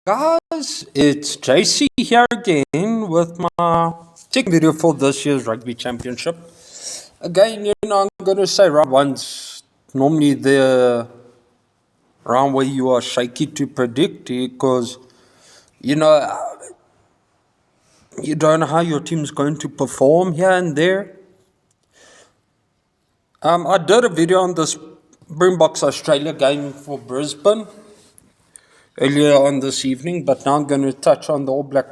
Guys, it's JC here again with my second video for this year's rugby championship. Again, I'm going to say round one's normally the round where you are shaky to predict because, you know, you don't know how your team's going to perform here and there. I did a video on this Springboks Australia game for Brisbane earlier on this evening, but now I'm going to touch on the All Black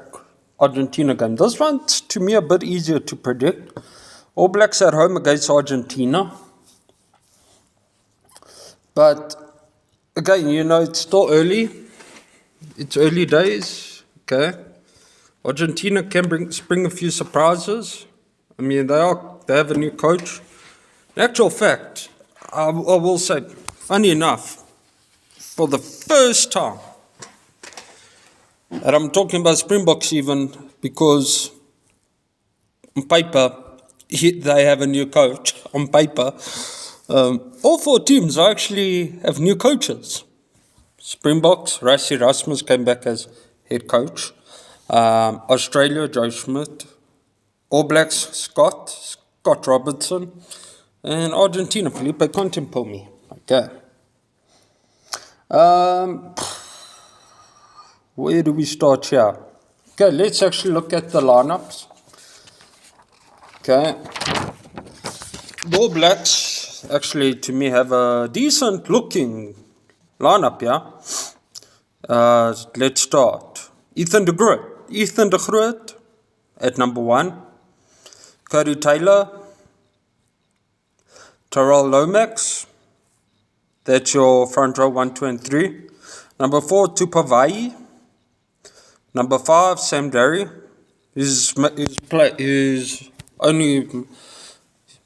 Argentina game. This one's to me a bit easier to predict. All Blacks at home against Argentina. But again, it's still early. It's early days. Okay. Argentina can spring a few surprises. I mean, they have a new coach. In actual fact, I will say, funny enough, for the first time, and I'm talking about Springboks even because on paper, they have a new coach. On paper, all four teams actually have new coaches. Springboks, Rassie Rasmus came back as head coach. Australia, Joe Schmidt. All Blacks, Scott Robertson. And Argentina, Felipe Contempomi. Okay. Where do we start here? Okay, let's actually look at the lineups. Okay. The All Blacks actually, to me, have a decent looking lineup, yeah? Let's start. Ethan de Groot at number 1. Cody Taylor. Tyrell Lomax. That's your front row 1, 2, and 3. Number 4, Tupavai. Number 5, Sam Derry. He's only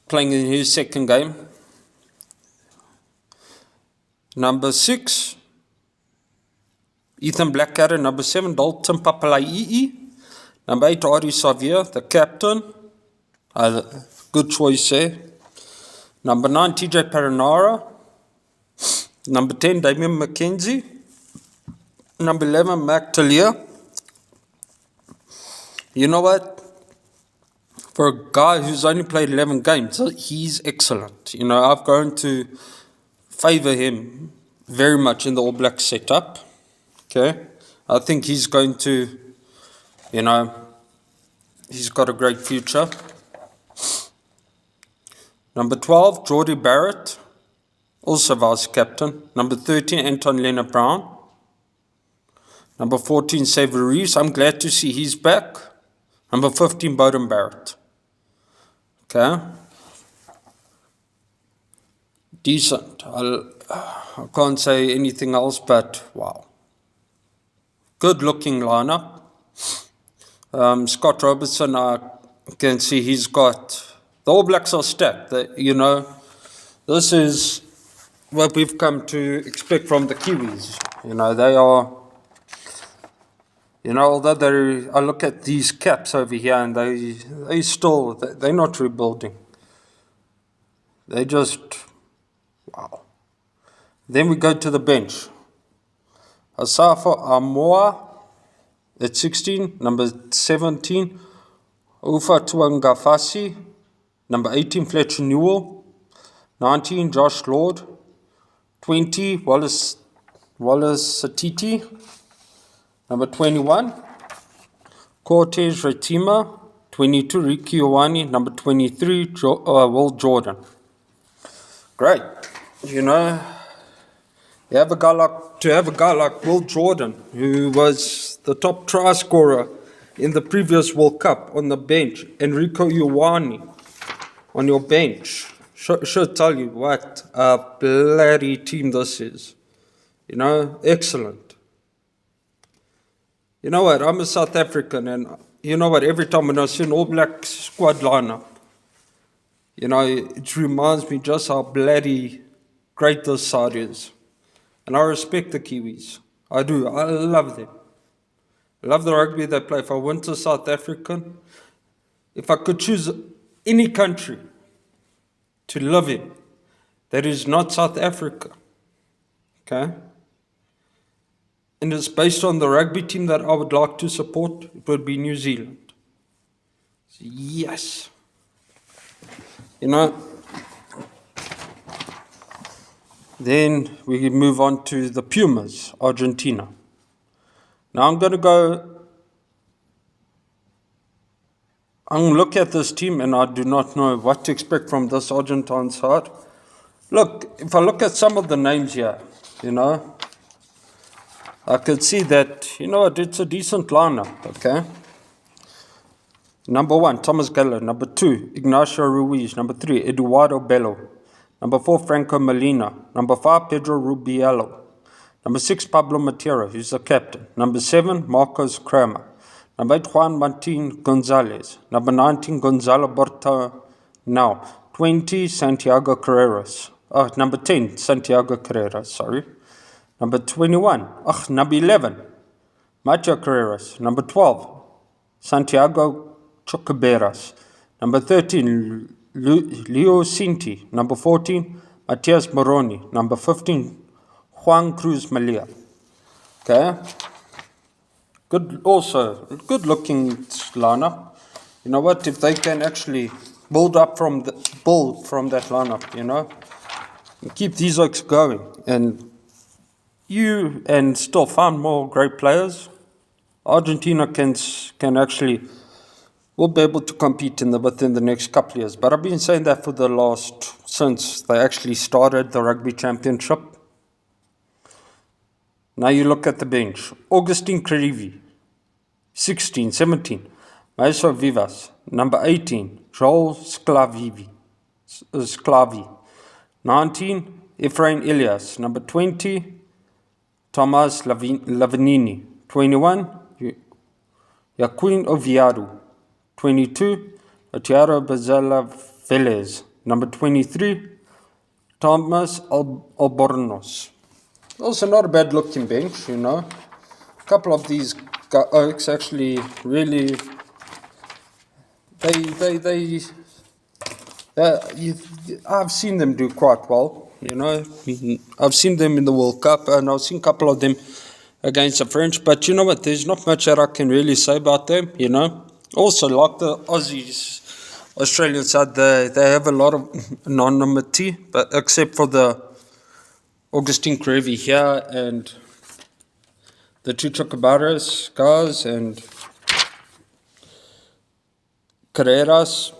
playing in his second game. Number 6, Ethan Blackadder. Number 7, Dalton Papalai'i. Number 8, Ari Xavier, the captain. Good choice there. Number 9, TJ Perenara. Number 10, Damian McKenzie. Number 11, Mac Talia. You know what? For a guy who's only played 11 games, he's excellent. I've grown to favour him very much in the All Black setup. Okay? I think he's going to, he's got a great future. Number 12, Jordy Barrett, also vice captain. Number 13, Anton Lienert-Brown. Number 14, Xavier Reeves. I'm glad to see he's back. Number 15, Bowden Barrett. Okay. Decent. I can't say anything else but wow. Good looking lineup. Scott Robertson, I can see he's got... The All Blacks are stacked. This is what we've come to expect from the Kiwis. They are... although I look at these caps over here and they're not rebuilding. They just, wow. Then we go to the bench. Asafa Amoa at 16, number 17, Ufa Tuangafasi, number 18, Fletcher Newell, 19, Josh Lord, 20, Wallace Satiti, number 21, Cortez Retima, 22, Ricky Ioane, number 23, Will Jordan. Great. You have a guy like Will Jordan, who was the top try scorer in the previous World Cup on the bench, Enrico Ioane on your bench. Should tell you what a bloody team this is. Excellent. You know what, I'm a South African, and you know what, every time when I see an All Black squad lineup, it reminds me just how bloody great this side is. And I respect the Kiwis. I do. I love them. I love the rugby they play. If I went to South African, if I could choose any country to live in that is not South Africa, okay, and it's based on the rugby team that I would like to support, it would be New Zealand. Yes. You know, then we move on to the Pumas, Argentina. Now I'm going to look at this team and I do not know what to expect from this Argentine side. Look, if I look at some of the names here, I could see that, it's a decent lineup, okay? Number 1, Thomas Gallo. Number 2, Ignacio Ruiz. Number 3, Eduardo Bello. Number 4, Franco Molina. Number 5, Pedro Rubiello. Number 6, Pablo Matera, who's the captain. Number 7, Marcos Kramer. Number 8, Juan Martin Gonzalez. Number 19, Gonzalo Bortonao. 20, Santiago Carreras. Number 10, Santiago Carreras, sorry. Number 21, number 11, Macho Carreras. Number 12, Santiago Chocaberas. Number 13, Leo Cinti. Number 14, Matias Moroni. Number 15, Juan Cruz Malia. Okay. Good looking lineup. You know what? If they can actually build from that lineup, and keep these oaks going, and still find more great players, Argentina will be able to compete within the next couple of years. But I've been saying that since they actually started the Rugby Championship. Now you look at the bench. Agustin Creevy, 16, 17. Maiso Vivas, number 18. Joel Sclavi. 19. Efrain Elias. Number 20. Thomas Lavanini. 21. Joaquin Oviado. 22. Otiaro Bazala Velez. Number 23. Thomas Albornoz. Also not a bad looking bench, A couple of these oaks actually really, I've seen them do quite well, I've seen them in the World Cup and I've seen a couple of them against the French, but you know what, there's not much that I can really say about them, Also, like the Australian side, they have a lot of anonymity, but except for the Agustin Creevy here and the two Chocobaras guys and Carreras,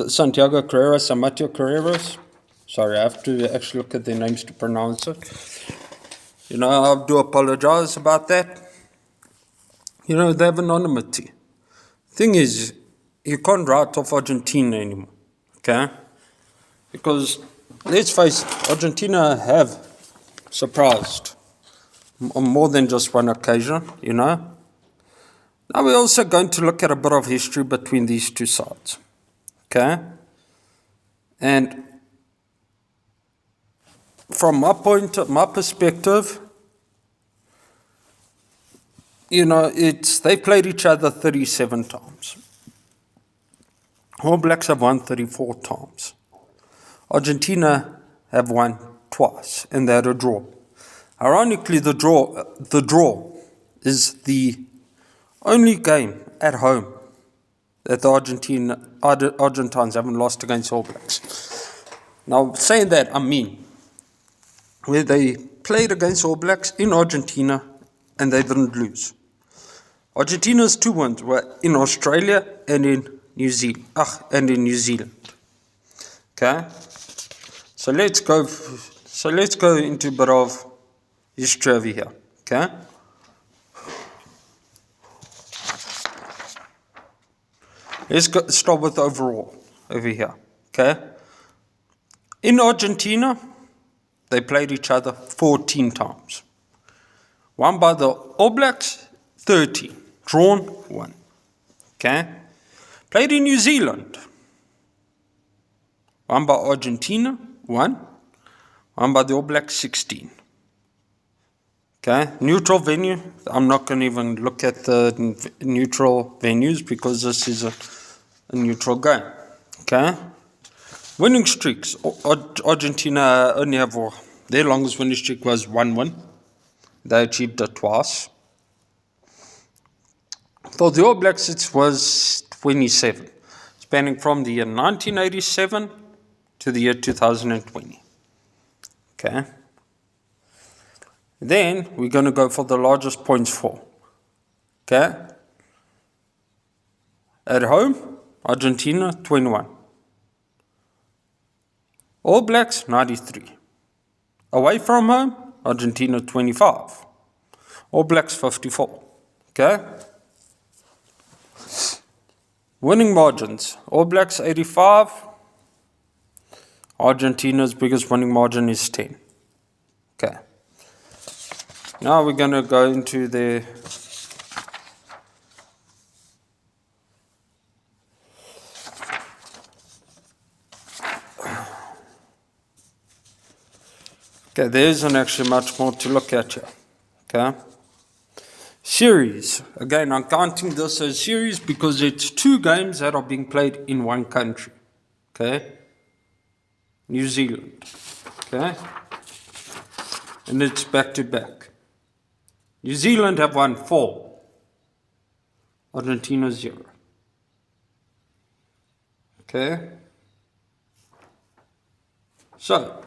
Santiago Carreras and Mateo Carreras. Sorry, I have to actually look at their names to pronounce it. I do apologize about that. They have anonymity. Thing is, you can't write off Argentina anymore, okay? Because let's face it, Argentina have surprised on more than just one occasion, Now we're also going to look at a bit of history between these two sides, okay? And from my perspective, they played each other 37 times. All Blacks have won 34 times. Argentina have won twice, and they had a draw. Ironically, the draw is the only game at home that the Argentines haven't lost against All Blacks. Now, saying that, I mean, where they played against All Blacks in Argentina and they didn't lose. Argentina's 2 wins were in Australia and in New Zealand. Okay? So let's go into a bit of history over here. Okay? Let's start with overall over here. Okay? In Argentina, they played each other 14 times. Won by the All Blacks, 30. Drawn, 1. Okay? Played in New Zealand. Won by Argentina, 1. Won by the All Blacks, 16. Okay? Neutral venue. I'm not going to even look at the neutral venues because this is a neutral game. Okay? Winning streaks. Argentina only have their longest winning streak was 1 win. They achieved it twice. For the All Blacks, it was 27, spanning from the year 1987 to the year 2020. Okay. Then we're going to go for the largest points for. Okay. At home, Argentina 21. All Blacks 93. Away from home, Argentina 25. All Blacks 54. Okay. Winning margins, All Blacks 85. Argentina's biggest winning margin is 10. Okay. Now we're going to go into the okay, there isn't actually much more to look at here. Okay. Series. Again, I'm counting this as series because it's 2 games that are being played in one country. Okay. New Zealand. Okay. And it's back to back. New Zealand have won 4. Argentina 0. Okay. So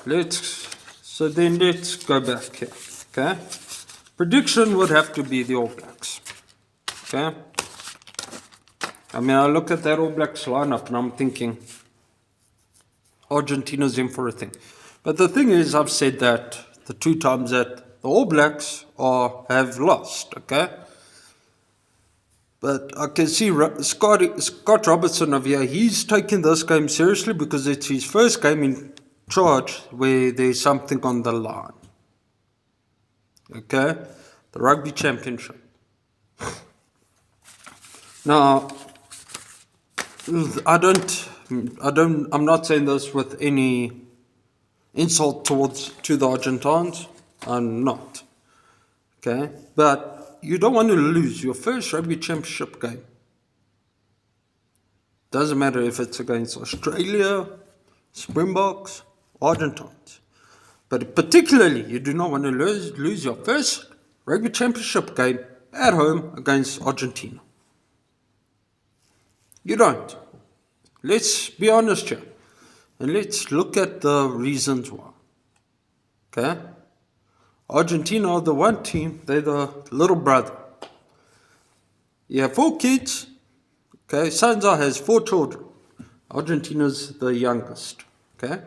then let's go back here. Okay. Prediction would have to be the All Blacks. Okay. I mean, I look at that All Blacks lineup and I'm thinking Argentina's in for a thing. But the thing is, I've said that the 2 times that the All Blacks have lost. Okay. But I can see Scott Robertson over here, he's taking this game seriously because it's his first game in charge where there's something on the line. Okay? The Rugby Championship. Now, I'm not saying this with any insult to the Argentines. I'm not. Okay? But you don't want to lose your first Rugby Championship game. Doesn't matter if it's against Australia, Springboks, Argentines. But particularly, you do not want to lose your first Rugby Championship game at home against Argentina. You don't. Let's be honest here. And let's look at the reasons why. Okay? Argentina are the one team, they're the little brother. You have 4 kids. Okay? Sansa has 4 children. Argentina's the youngest. Okay?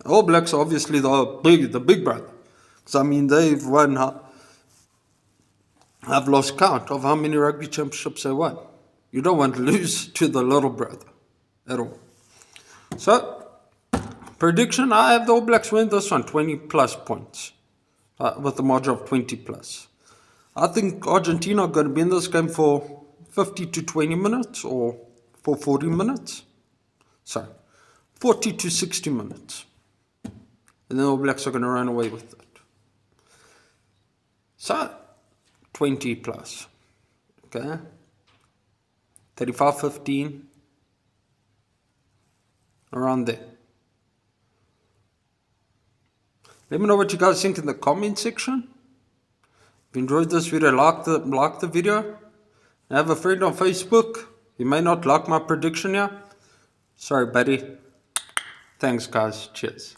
All Blacks are obviously the big brother. Because I mean, they've won, I've lost count of how many rugby championships they won. You don't want to lose to the little brother at all. So, prediction, I have the All Blacks win this one, 20 plus points. With a margin of 20 plus. I think Argentina are going to be in this game for 50 to 20 minutes or for 40 minutes. Sorry, 40 to 60 minutes. And then All Blacks are going to run away with it. So, 20 plus. Okay. 35-15. Around there. Let me know what you guys think in the comment section. If you enjoyed this video, like the video. I have a friend on Facebook. He may not like my prediction here. Sorry, buddy. Thanks, guys. Cheers.